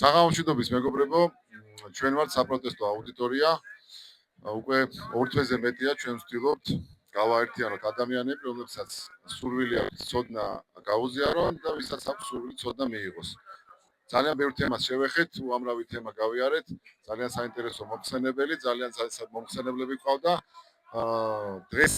საღამომშვიდობის მეგობრებო, ჩვენ ვართ საპროტესტო აუდიტორია. უკვე ორ თვეზე მეტია ჩვენ ვცდილობთ გავაერთიანოთ ადამიანები, რომლებსაც სურვილი აქვს ცოდნა გაუზიარონ და ვისაც აქვს სურვილი ცოდნა მიიღოს. ძალიან ბევრ თემას შევეხეთ, უამრავი თემა გავიარეთ, ძალიან საინტერესო მოხსენებელი, ძალიან მომხსენებლები ყავდა. დღეს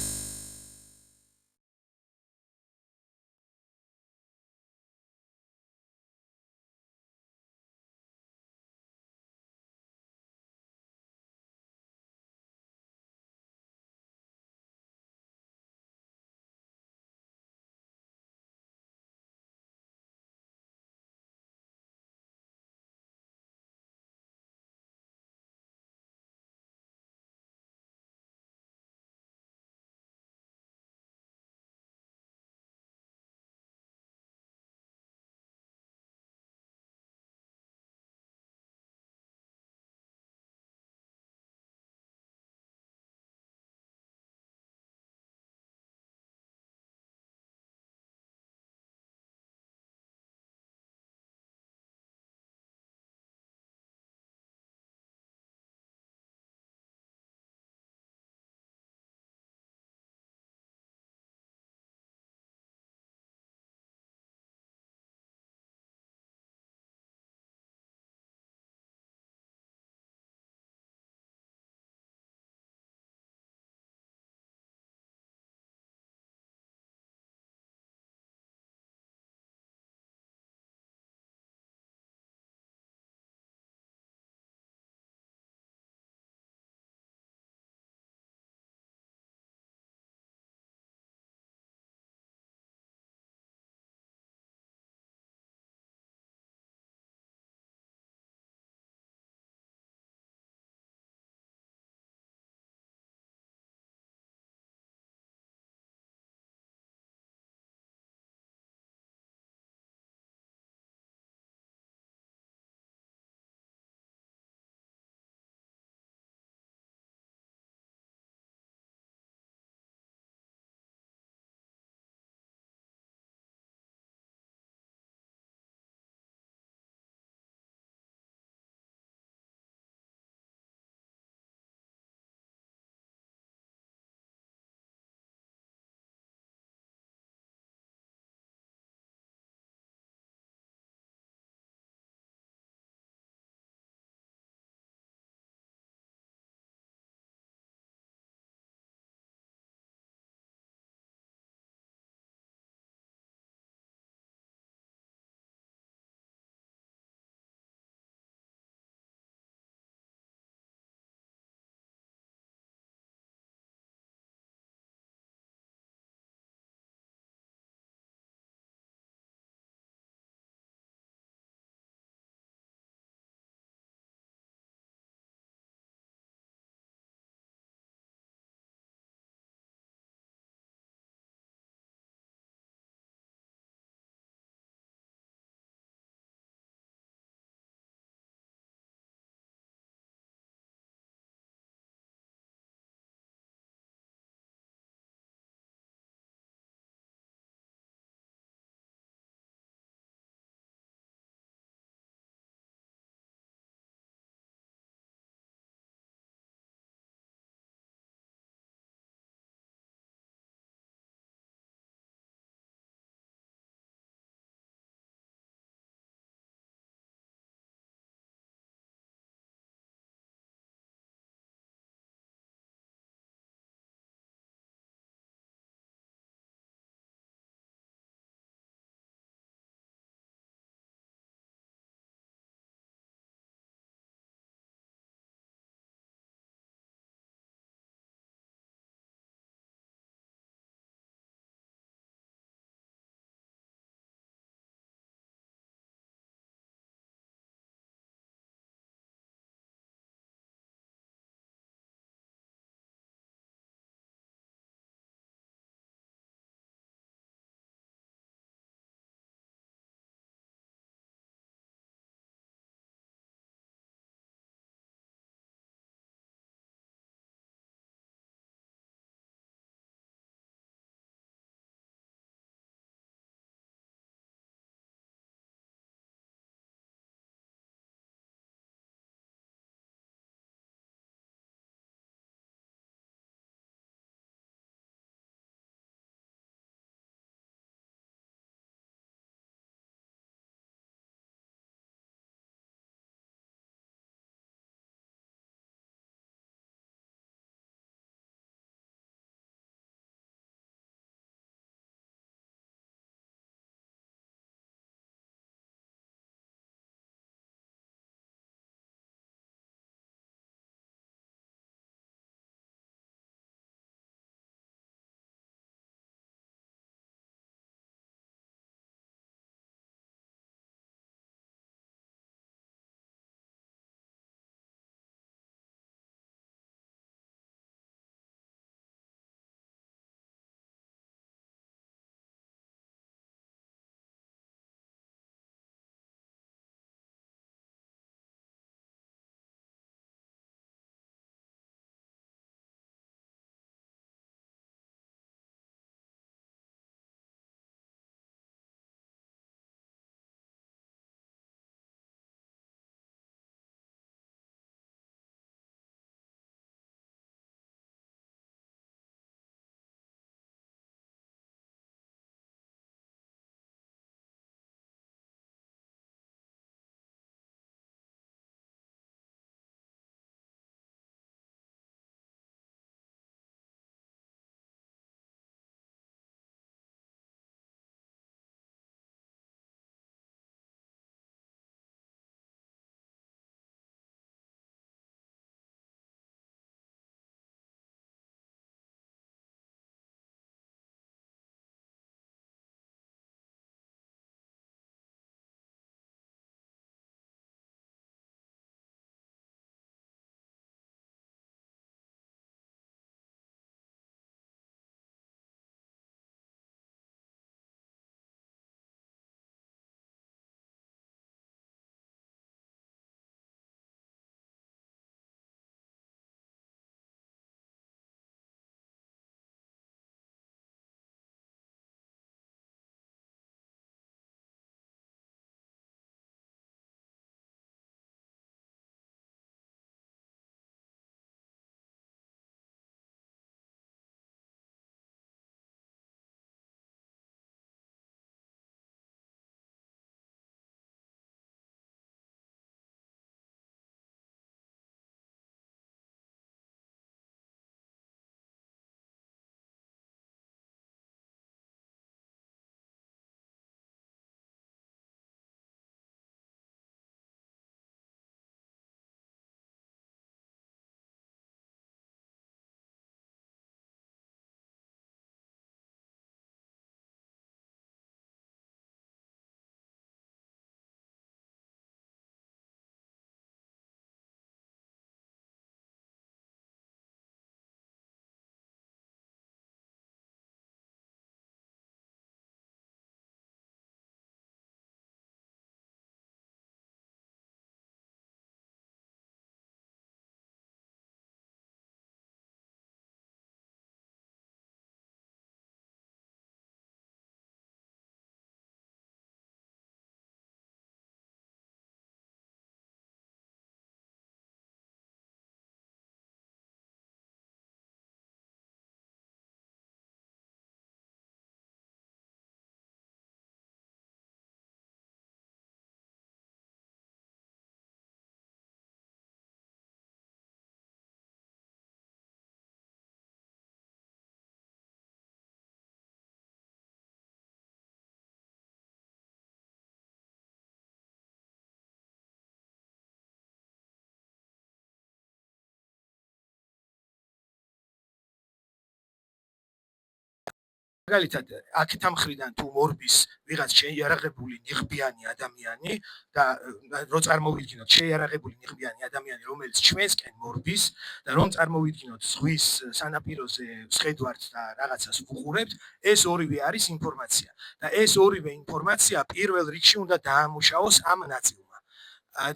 მაგალითად, აქეთ ამ მხრიდან თუ მორბის ვიღაც შეიარაღებული ნიღბიანი ადამიანი და რო წარმოვიდგინოთ შეიარაღებული ნიღბიანი ადამიანი, რომელიც ჩვენსკენ მორბის და რომ წარმოვიდგინოთ ზღვის სანაპიროზე ვსხედვართ და რაღაცას ვუყურებთ, ეს ორივე არის ინფორმაცია და ეს ორივე ინფორმაცია პირველ რიგში უნდა დაამუშავოს ამ ნაწილმა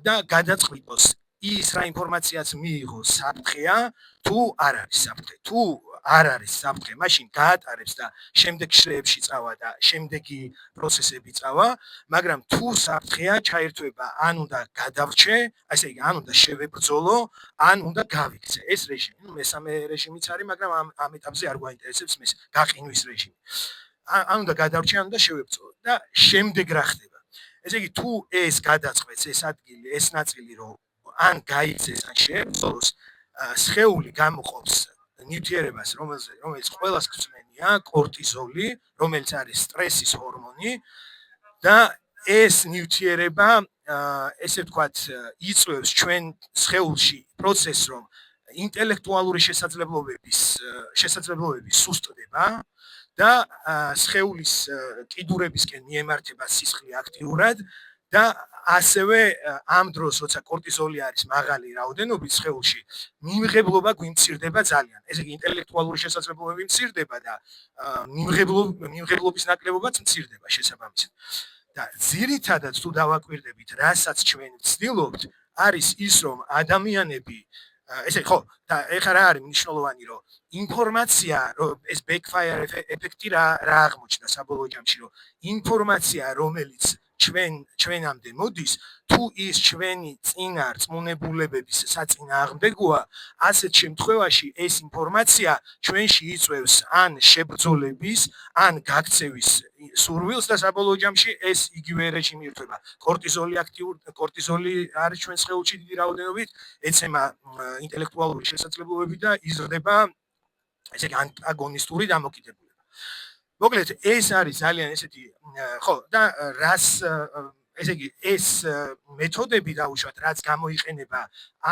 და გადაწყვიტოს ის რა ინფორმაციაც მიიღოს საფრთხეა თუ არ არის საფრთხე. თუ არ არის საფრთხე, მაშინ გაატარებს და შემდეგ შრეებში წავა და შემდეგი პროცესები წავა, მაგრამ თუ საფრთხეა ჩაერთვება, ან უნდა გადავრჩე, ასე იგი, ან უნდა შევებრძოლო, ან უნდა გავიქცე. ეს რეჟიმი, მესამე რეჟიმიც არის, მაგრამ ამ ეტაპზე არ გვაინტერესებს გაყინვის რეჟიმი. ან უნდა გადავრჩე, ან უნდა შევებრძოლო და შემდეგ რა ხდება. ესე იგი, თუ ეს გადაწყვეტს ეს ადგილი, ეს ნაწილი, რომ ან გაიქცეს, ან შეებრძოლოს, სხეული გამოყოფს ნივთიერებას, რომელიც ყველას გწმენია, კორტიზოლი, რომელიც არის სტრესის ჰორმონი და ეს ნივთიერება, ესე ვთქვათ, იწვევს ჩვენ სხეულში პროცესს, რომ ინტელექტუალური შესაძლებლობები სუსტდება და სხეულის კიდურებისკენ მიემართება სისხლი აქტიურად და ასევე ამ დროს, როცა კორტიზოლი არის მაღალი რაოდენობით სხეულში, მიმღებლობა გვიმცირდება ძალიან. ესე იგი, ინტელექტუალური შესაძლებლობები მცირდება და მიმღებლობის ნაკლებობაც მცირდება შესაბამისად. და ძირითადად თუ დავაკვირდებით, რასაც ჩვენ ვცდილობთ, არის ის, რომ ადამიანები ესე ხო, და ეხლა რა არის მნიშვნელოვანი, რომ ინფორმაცია, ეს backfire ეფექტი რა აღმოჩნდა საბოლოო ჯამში, რომ ინფორმაცია, რომელიც ჩვენამდე მოდის, თუ ის ჩვენი წინა რწმუნებულებების საწინააღმდეგოა, ასეთ შემთხვევაში ეს ინფორმაცია ჩვენში იწვევს ან შებრძოლების, ან გაქცევის სურვილს და საბოლოო ჯამში ეს იგივე რეჟიმი ირთვება. კორტიზოლი არის ჩვენ სხეულში დიდი რაოდენობით, ეცემა ინტელექტუალური შესაძლებლობები და იზრდება ესე იგი ანტაგონისტური დამოკიდებულება. მოკლედ ეს არის ძალიან ესეთი ხო და რას ესე იგი ეს მეთოდები დაუშვათ რაც გამოიყენება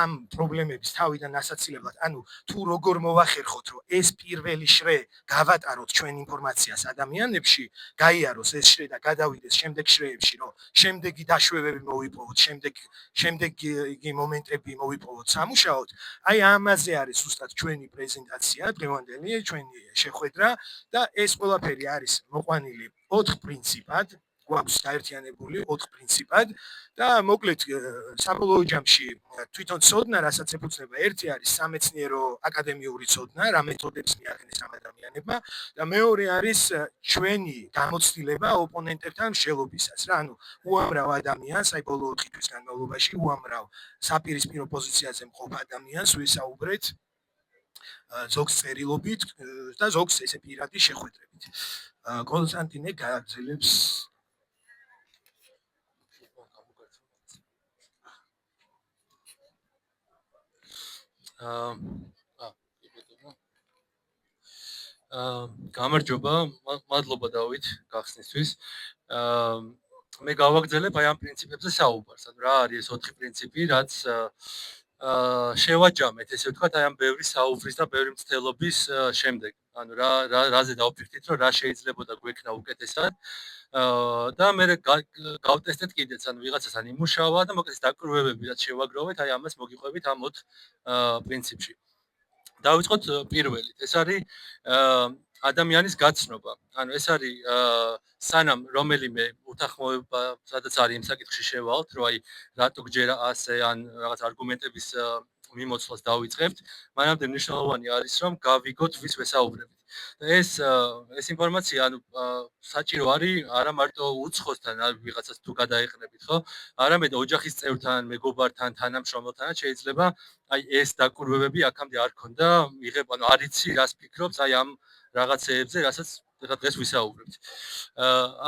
ამ პრობლემების თავიდან ასაცილებლად, ანუ თუ როგორ მოვახერხოთ, რომ ეს პირველი შრე გავატაროთ ჩვენ ინფორმაციას ადამიანებში, გაიაროს ეს შრე და გადავიდეს შემდეგ შრეებში, რომ შემდეგი დაშვებები მოვიპოვოთ, შემდეგი მომენტები მოვიპოვოთ სამუშაოდ, აი ამაზე არის ზუსტად ჩვენი პრეზენტაცია, დღევანდელი ჩვენი შეხვედრა და ეს ყველაფერი არის მოყვანილი 4 პრინციპად. გვაქვს გაერთიანებული 4 პრინციპად და მოკლედ საბოლოო ჯამში თვითონ ცოდნა, რასაც ეფუძნება, ერთი არის სამეცნიერო აკადემიური ცოდნა, რა მეთოდებს მიახენეს ამ ადამიანებმა და მეორე არის ჩვენი გამოცდილება ოპონენტებთან მსჯელობისას რა, ანუ უამრავ ადამიანს, აი ბოლო 4 თვის განმავლობაში უამრავ საპირისპირო პოზიციაზე მყოფ ადამიანს ვისაუბრეთ ზოგს წერილობით და ზოგს ესე პირადი შეხვედრებით. კონსტანტინე გააგრძელებს გამარჯობა, მადლობა დავით გახსნისთვის. მე გავაგრძელებ აი ამ პრინციპებზე საუბარს. ანუ რა არის ეს 4 პრინციპი, რაც შევაჯამეთ, ესე ვთქვათ, აი ამ ბევრი საუბრის და ბევრი მცდელობის შემდეგ. ანუ რაზე დავფიქრდით, რომ რა შეიძლებოდა გვექნა უკეთესად. და მე გავტესტეთ კიდეც, ანუ ვიღაცას ან იმუშავა და მოკლედ დაკვირვებები რაც შევაგროვეთ, აი ამას მოგიყვებით ამ 4 პრინციპში. დავიწყოთ პირველით. ეს არის ადამიანის გაცნობა. ანუ ეს არის სანამ რომელიმე უთანხმოება, სადაც არის იმ საკითხში შევალთ, რომ აი რატო გჯერა ასე ან რაღაც არგუმენტების მიმოცვლას დავიწყებთ, მანამდე მნიშვნელოვანი არის, რომ გავიგოთ ვის ვესაუბრებით. და ეს ინფორმაცია, ანუ საჭირო არის არა მარტო უცხოსთან, ან ვიღაცას თუ გადაეყრებით, ხო? არამედ ოჯახის წევრთან, მეგობართან, თანამშრომელთანაც შეიძლება აი ეს დაკვირვებები აქამდე არ ქონდა, მიღებ, ანუ არ იცი რას ფიქრობს აი ამ რაღაცეებზე, რასაც დღეს ვისაუბრებთ.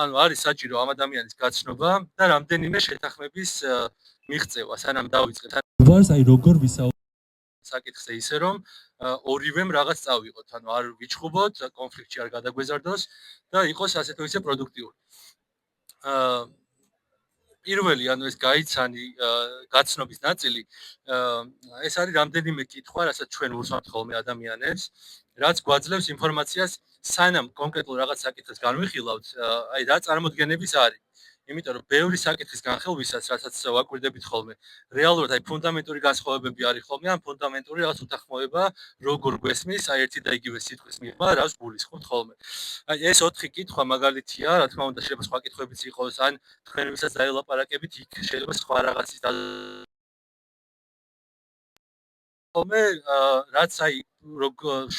ანუ არის საჭირო ამ ადამიანის გაცნობა და რამდენიმე შეთანხმების მიღწევა, სანამ დავიწყეთ. აი როგორ ვისაუბრებთ საკითხზე ისე რომ ორივემ რაღაც წავიღოთ, ანუ არ ვიჩხუბოთ, კონფლიქტში არ გადაგვეზარდოს და იყოს ასე თუ ისე პროდუქტიული. პირველი, ანუ ეს გაიცანი გაცნობის ნაწილი, ეს არის რამდენიმე კითხვა, რასაც ჩვენ ვუსვამთ ხოლმე ადამიანებს, რაც გვაძლევს ინფორმაციას სანამ კონკრეტულ რაღაც საკითხს განვიხილავთ, აი რა წარმოდგენების არის. იმიტომ რომ ბევრი საკითხის განხილვისაც, რასაც ვაკვირდებით ხოლმე, რეალურად აი ფუნდამენტური განსხვავებები არის ხოლმე, ან ფუნდამენტური რაღაც უთანხმოება როგორ გვესმის, აი ერთი და იგივე სიტყვის მიღმა, რას გულისხმობთ ხოლმე. აი ეს 4 კითხვა მაგალითია, რა თქმა უნდა შეიძლება სხვა კითხვებიც იყოს, ან თქვენ ვისაც დაელაპარაკებით, იქ შეიძლება სხვა რაღაცის ხოლმე, რაც აი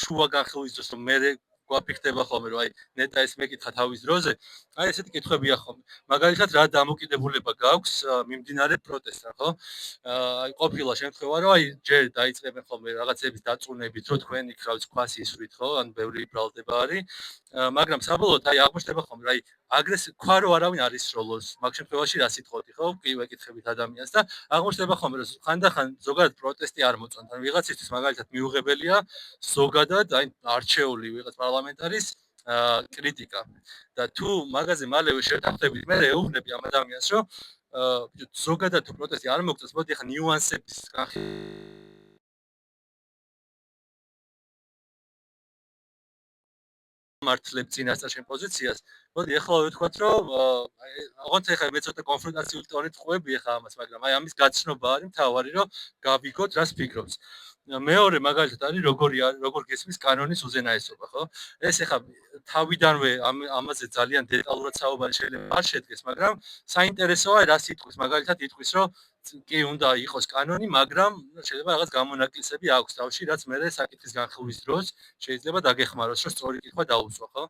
შუა განხილვის დროს რომ მე გვაფიქრდება ხოლმე რომ აი ნეტა ეს მეკითხა თავის დროზე, აი ესეთი კითხვებია ხოლმე. მაგალითად რა დამოკიდებულება გაქვს მიმდინარე პროტესტთან, ხო? აი ყოფილა შემთხვევა რომ აი ჯერ დაიწყებენ ხოლმე რაღაცების დაწუნებით, რომ თქვენ იქ რა ვიცი ქვას ისვრით, ხო? ან ბევრი ბრალდება არის. მაგრამ საბოლოოდ აი აღმოჩნდება ხოლმე რომ აი ქვა რო არავინ არ ისროლოს, მაგ შემთხვევაში რა სიტყვოთი, ხო? კი ვეკითხებით ადამიანს და აღმოჩნდება ხოლმე რომ ხანდახან ზოგადად პროტესტი არ მოწონთ. ან ვიღაცისთვის მაგალითად მიუღებელია ზოგადად აი არჩეული ვიღაც პარლამენტარის კრიტიკა. და თუ მაგაზე მალევე შევთანხმდებით, მე ეუბნები ამ ადამიანს, რომ ზოგადად თუ პროტესტი არ მოგწონს, მოდი ახლა ნიუანსების მართლებ წინასწარ შენ პოზიციას. მოდი ახლა ვთქვათ, რომ ოღონდ ახლა მე ცოტა კონფრონტაციული ტონით ყვები ახლა ამას, მაგრამ აი ამის გაცნობა არის მთავარი, რომ გავიგოთ რას ფიქრობს. მეორე მაგალითად არის როგორ გესმის კანონის უზენაესობა, ხო? ეს ახლა თავიდანვე ამაზე ძალიან დეტალურად საუბარი შეიძლება არ შედგეს, მაგრამ საინტერესოა რა სიტყვის, მაგალითად იტყვის, რომ კი უნდა იყოს კანონი, მაგრამ შეიძლება რაღაც გამონაკლისები აქვს თავში, რაც მე საკითხის განხილვის დროს შეიძლება დაგეხმაროს, რომ სწორი კითხვა დაუწვა, ხო?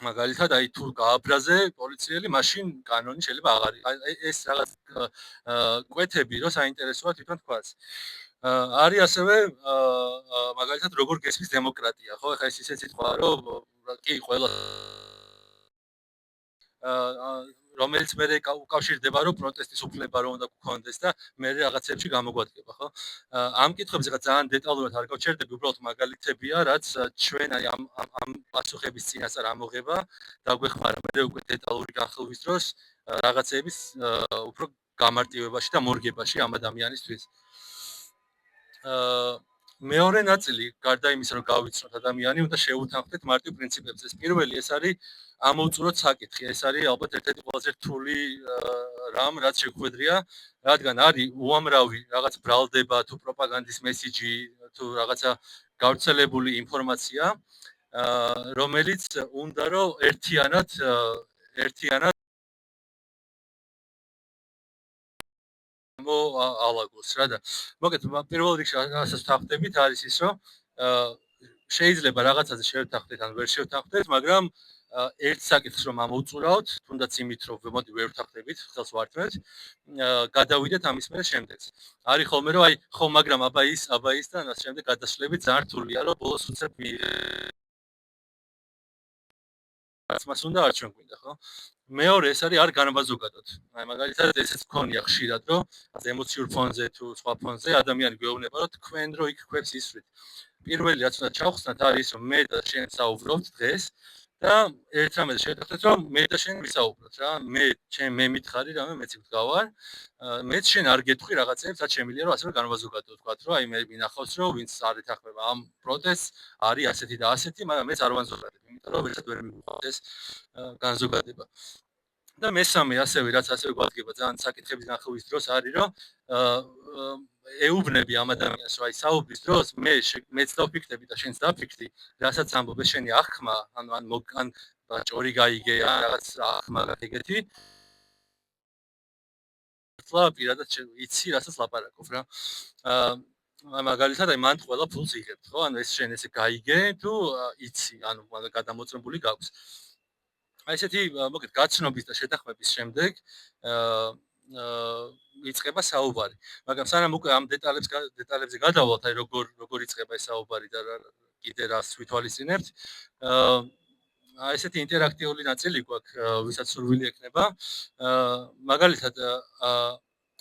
მაგალითად, აი თუ გააბრაზე პოლიციელი, მაშინ კანონი შეიძლება აღარ ეს რაღაც კვეთები, რომ საინტერესოა თვითონ თქვას. არის ასევე მაგალითად როგორ გესმის დემოკრატია, ხო? ეხლა ეს ისე სიტყვა, რომ კი ყველა რომელიც მე უკავშირდება, რომ პროტესტის უფლება რომ უნდა გქონდეს და მე რაღაცებში გამოგვადგება, ხო? ამ კითხვებზე ხა ძალიან დეტალურად არ გავჩერდები, უბრალოდ მაგალითებია, რაც ჩვენ აი ამ პასუხების წინასწარ ამოღება დაგვეხმარა მე უკვე დეტალური განხილვის დროს რაღაცების უფრო გამარტივებაში და მორგებაში ამ ადამიანისთვის. მეორე ნაწილი, გარდა იმისა, რომ გავიცნოთ ადამიანი, უნდა შევუთანხმდეთ მარტივ პრინციპებზე. ეს პირველი, ეს არის ამოვწუროთ საკითხი. ეს არის ალბათ ერთ-ერთი ყველაზე რთული რამ, რაც შეგვედრია, რადგან არის უამრავი რაღაც ბრალდება თუ პროპაგანდის მესიჯი თუ რაღაცა გავრცელებული ინფორმაცია, რომელიც უნდა რომ ერთიანად ალაგოს რა და მოგეთ პირველ რიგში რასაც ვთანხმდებით არის ის რომ შეიძლება რაღაცაზე შევთანხმდეთ ან ვერ შევთანხმდეთ მაგრამ ერთ საკითხს რომ ამოვწურავთ თუნდაც იმით რომ მოდი ვერ ვთანხმდებით ხელს ვართმევთ გადავიდეთ ამის მერე შემდეგს არის ხოლმე რომ აი ხო მაგრამ აბა ის და ამას შემდეგ გადასვლები ძალიან რთულია რომ ბოლოს უცებ მას უნდა არ ჩვენ გვინდა ხო მეორე ეს არის არ განაბაზოგადოთ. აი მაგალითად ესეც გქონია ხშირად, რომ ემოციურ ფონზე თუ სხვა ფონზე ადამიანი გვეუბნება, რომ თქვენ რო იქ ქვებს ისვრით. პირველი რაც უნდა ჩავხსნათ არის რომ მე და შენ საუბრობთ დღეს და ერთ რამეზე შევთანხმდეთ რომ მე და შენ ვისაუბროთ რა. მე მითხარი რამე მეც ვდგავარ. მეც შენ არ გეტყვი რაღაცებს, რაც შემიძლია რომ ასე განაბაზოგადო ვთქვათ, რომ აი მე მინახავს რომ ვინც არ ეთანხმება ამ პროტესტს არის ასეთი და ასეთი, მაგრამ მეც არ ვანზოგადებ, იმიტომ რომ ერთად ვერ მივხვდეთ ეს განზოგადება. და მესამე ასევე რაც ასევე გვადგება ძალიან საკითხების განხილვის დროს არის რომ ეუბნები ამ ადამიანს რომ აი საუბრის დროს მეც დავფიქრდები და შენც დავფიქრდი რასაც ამბობ ეს შენი აღქმა ან ჭორი გაიგე ან რაღაც აღქმა ეგეთი თლა პირადად იცი რასაც ლაპარაკობ რა მაგალითად აი მან ყველა ფულს იღებთ ხო ანუ ეს შენ ესე გაიგე თუ იცი ანუ გადამოწმებული გაქვს აი ესეთი მოგეთ გაცნობის და შეთანხმების შემდეგ იწყება საუბარი. მაგრამ სანამ უკვე ამ დეტალებზე გადავალთ, აი როგორ იწყება ეს საუბარი და კიდე რას ვითვალისწინებთ, აი ესეთი ინტერაქტიული ნაწილი გვაქვს, ვისაც სურვილი ექნება. მაგალითად,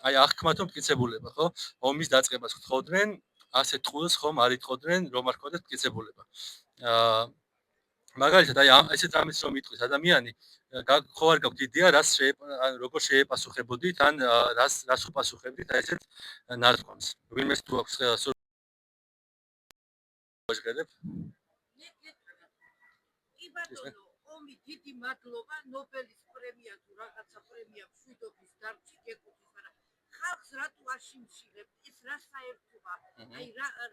აი აღქმათო მტკიცებულება, ხო? ომის დაწყებას გთხოვდნენ, ასე ტყუილს ხომ არ იტყოდნენ, რომ არ გქონდეთ მტკიცებულება. მაგალითად აი ესეთ რამეს რომ იტყვის ადამიანი ხო არ გაქვთ იდეა როგორ შეეპასუხებოდით ან რას უპასუხებდით აი ესეთ ნარკვანს ვინმეს თუ აქვს სურვილი ბატონო, ომი დიდი მადლობა ნობელის პრემია თუ რაღაცა პრემია მშვიდობის დარგში გეკუთვნის, მაგრამ ხალხს რატო აშიმშილებთ? ეს რა საერთოა? აი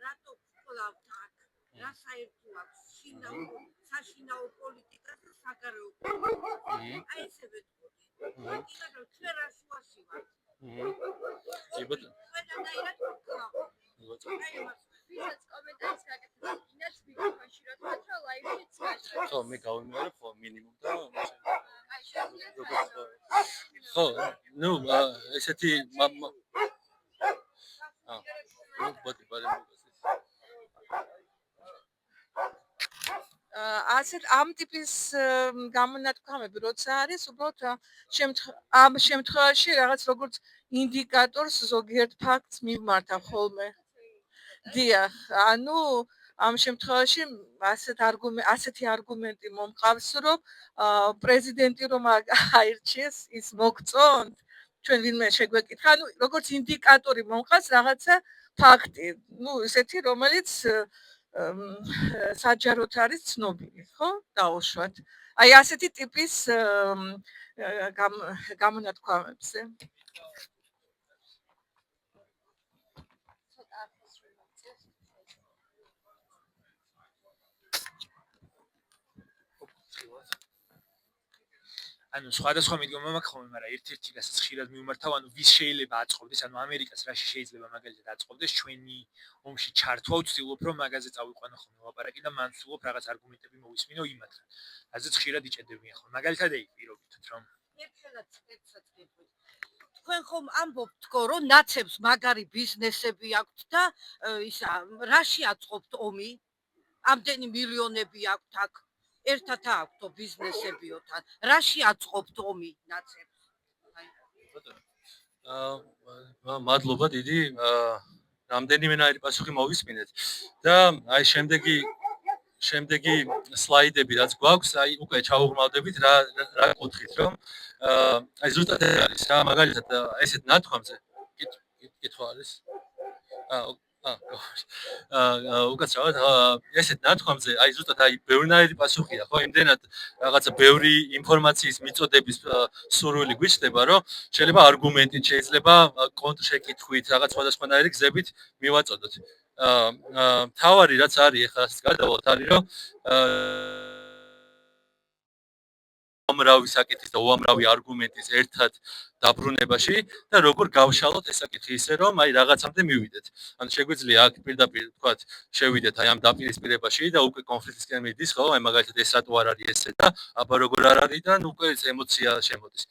რატო ვკლავთ აქ? რა საერთო აქვს? საშინაო პოლიტიკა და საგარეო პოლიტიკა. აი ესე ვეთქვი. მაგრამ ჩვენ რა შუაში ვართ? ყველანაირად ვკლავთ. ვისაც კომენტარს გაკეთებთ, გინდათ მიკროფონში რა თქვათ, რომ ლაივშიც გაჩვენოთ. ხო, მე გავიმეორებ ხო მინიმუმ და აი, შეგვიძლია ხო, ნუ ესეთი ბოდი ასეთ ამ ტიპის გამონათქვამები როცა არის უბრალოდ ამ შემთხვევაში რაღაც როგორც ინდიკატორს ზოგიერთ ფაქტს მივმართავ ხოლმე. დიახ, ანუ ამ შემთხვევაში ასეთი არგუმენტი მომყავს, რომ პრეზიდენტი რომ აირჩიეს, ის მოგწონთ, ჩვენ ვინმე შეგვეკითხა, ანუ როგორც ინდიკატორი მომყავს რაღაცა ფაქტი, ну, ესეთი რომელიც საჯაროდ არის ცნობილი, ხო? დაუშვათ. აი ასეთი ტიპის გამონათქვამებზე. ანუ სხვადასხვა მიდგომა მაქვს ხოლმე, მაგრამ ერთ-ერთი რასაც ხშირად მივმართავ, ანუ ვის შეიძლება აწყობდეს, ანუ ამერიკას რაში შეიძლება მაგალითად აწყობდეს, ჩვენი ომში ჩართვა ვცდილობ, რომ მაგაზე წავიყვანო ხოლმე ლაპარაკი და მან ვცდილობ რაღაც არგუმენტები მოვისმინო იმათგან. რაზეც ხშირად იჭედებიან ხოლმე. მაგალითად აი პირობითად რომ ერთხელაც გეტყვით. თქვენ ხომ ამბობთ თქო, რომ ნაცებს მაგარი ბიზნესები აქვთ და ისა რაში აწყობთ ომი? ამდენი მილიონები აქვთ აქ. ერთად აქვთო ბიზნესებიო თან. რაში აწყობთ ომი ნაცებს? მადლობა დიდი. რამდენიმენაირი პასუხი მოვისმინეთ და აი შემდეგი სლაიდები რაც გვაქვს, აი უკვე ჩაუღრმავდებით რა კუთხით, რომ აი ზუსტად არის რა, მაგალითად ესეთ ნათქვამზე კითხვა არის. უკაცრავად ესეთ ნათქვამზე აი ზუსტად აი ბევრნაირი პასუხია ხო იმდენად რაღაცა ბევრი ინფორმაციის მიწოდების სურვილი გვიჩნდება რომ შეიძლება არგუმენტით შეიძლება კონტრშეკითხვით რაღაც სხვადასხვანაირი გზებით მივაწოდოთ თავარი რაც არის ახლა რასაც გადავალთ არის რომ უამრავი საკითხის და უამრავი არგუმენტის ერთად დაბრუნებაში და როგორ გავშალოთ ეს საკითხი ისე რომ აი რაღაცამდე მივიდეთ. ანუ შეგვიძლია აქ პირდაპირ თქვათ შევიდეთ აი ამ დაპირისპირებაში და უკვე კონფლიქტისკენ მიდის ხო? აი მაგალითად ეს რატო არ არის ესე და აბა როგორ არ არის და უკვე ეს ემოცია შემოდის.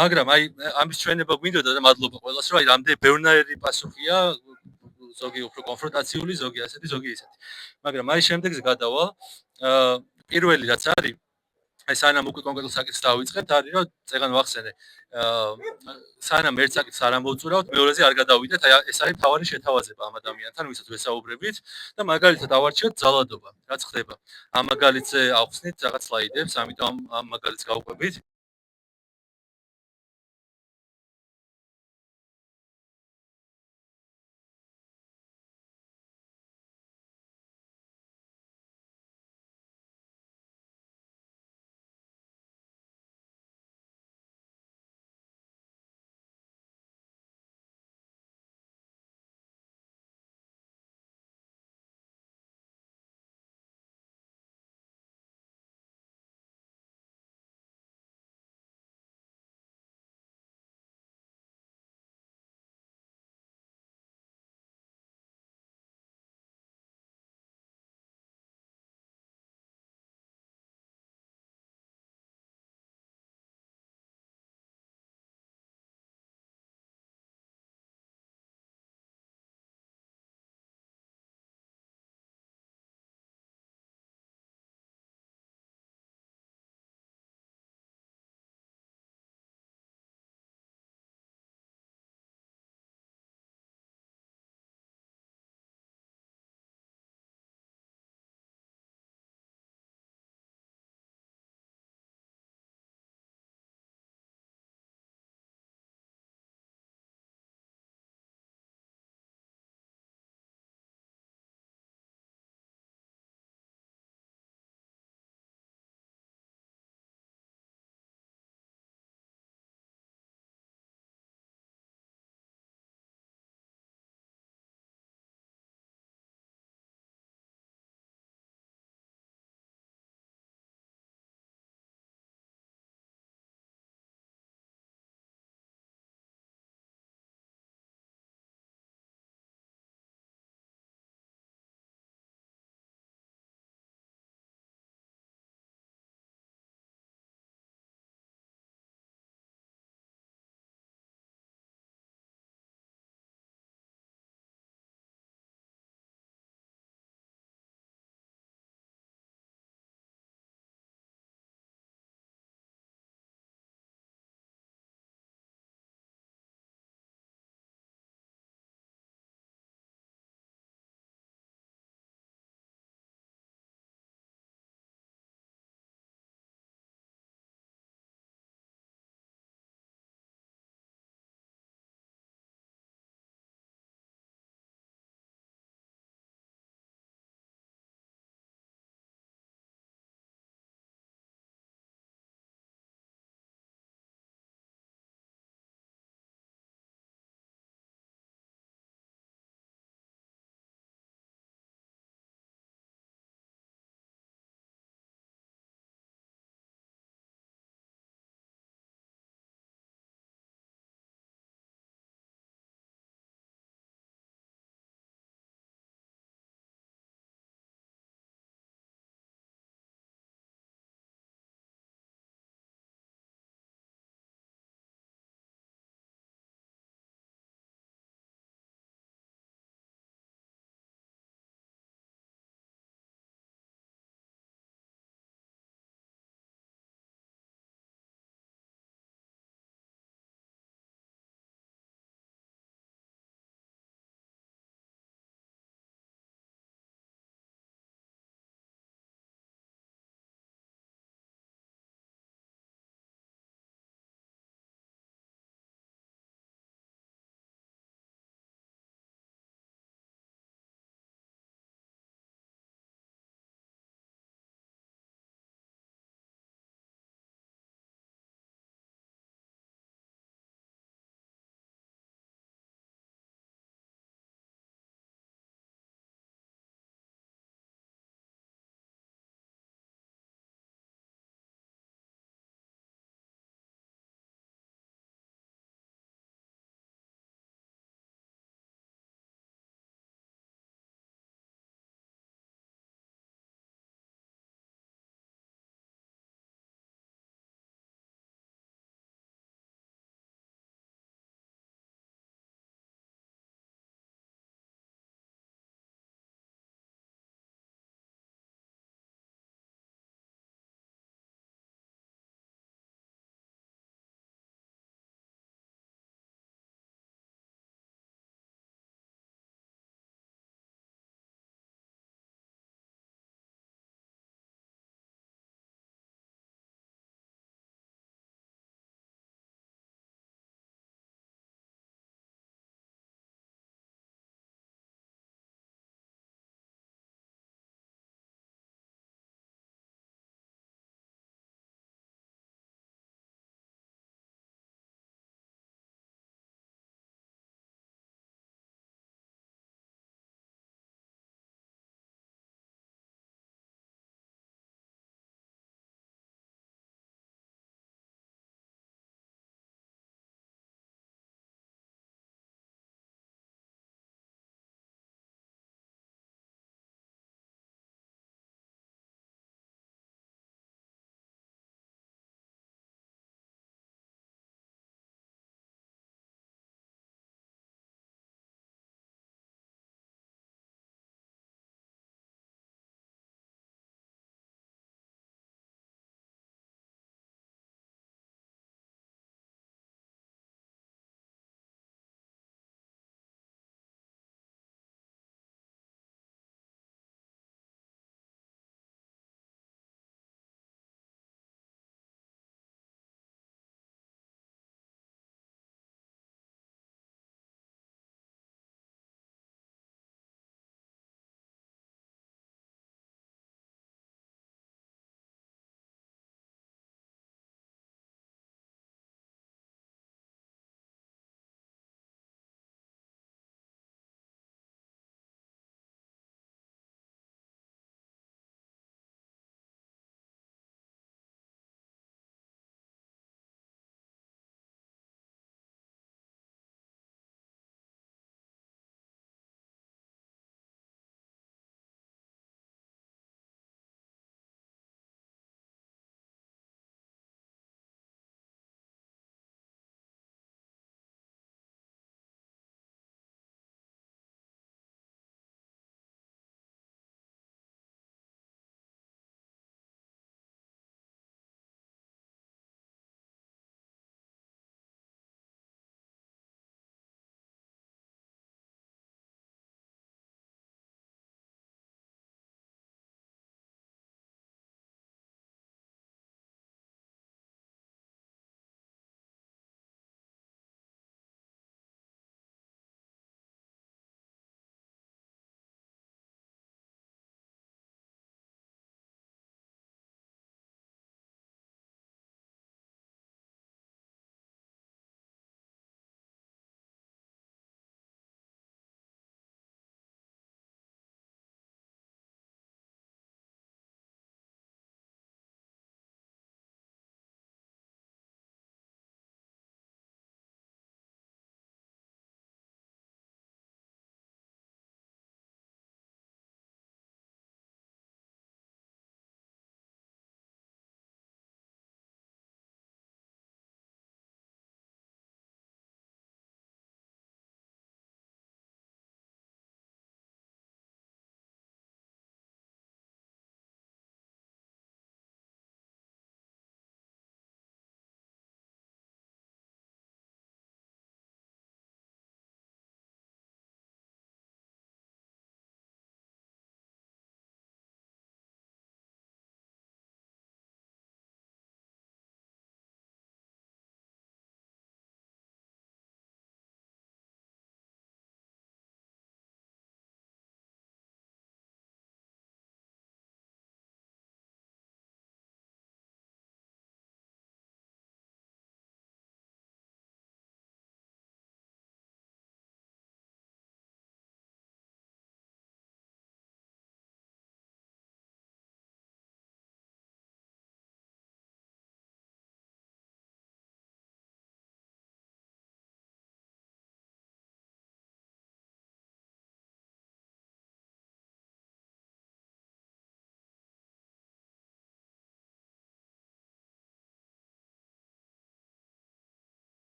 მაგრამ აი ამის ჩვენება გვინდოდა და მადლობა ყველას რომ აი რამდენი ბევრნაირი პასუხია ზოგი უფრო კონფრონტაციული, ზოგი ასეთი, ზოგი ისეთი. მაგრამ აი შემდეგზე გადავალ პირველი რაც არის აი სანამ უკვე კონკრეტულ საკითხს დავიწყებთ არის რომ წეგან ვახსენე სანამ ერთ საკითხს არ ამოვწურავთ მეორეზე არ გადავიდეთ აი ეს არის მთავარი შეთავაზება ამ ადამიანთან ვისაც ვესაუბრებით და მაგალითად ავარჩიოთ ძალადობა რაც ხდება ამ მაგალითზე ავხსნით რაღაც სლაიდებს ამიტომ ამ მაგალითს გავყვებით